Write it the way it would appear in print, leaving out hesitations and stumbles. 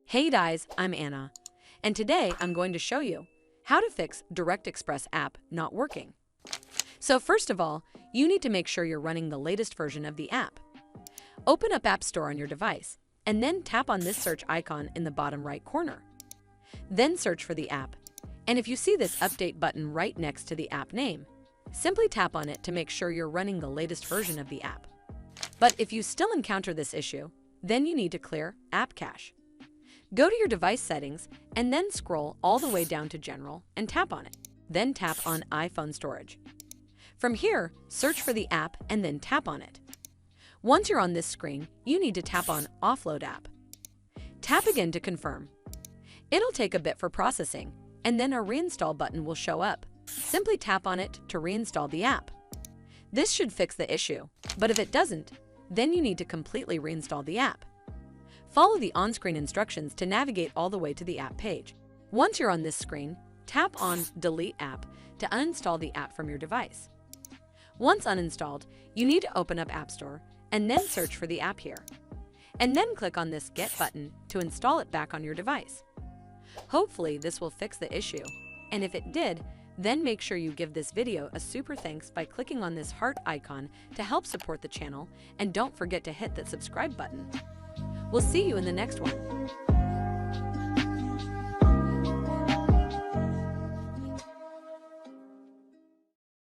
Hey guys, I'm Anna, and today I'm going to show you how to fix Direct Express app not working. So first of all, you need to make sure you're running the latest version of the app. Open up App Store on your device, and then tap on this search icon in the bottom right corner. Then search for the app, and if you see this update button right next to the app name, simply tap on it to make sure you're running the latest version of the app. But if you still encounter this issue, then you need to clear App Cache. Go to your device settings and then scroll all the way down to General and tap on it. Then tap on iPhone Storage. From here, search for the app and then tap on it. Once you're on this screen, you need to tap on Offload App. Tap again to confirm. It'll take a bit for processing, and then a reinstall button will show up. Simply tap on it to reinstall the app. This should fix the issue, but if it doesn't, then you need to completely reinstall the app. Follow the on-screen instructions to navigate all the way to the app page. Once you're on this screen, tap on Delete App to uninstall the app from your device. Once uninstalled, you need to open up App Store and then search for the app here. And then click on this Get button to install it back on your device. Hopefully this will fix the issue, and if it did, then make sure you give this video a super thanks by clicking on this heart icon to help support the channel, and don't forget to hit that subscribe button. We'll see you in the next one.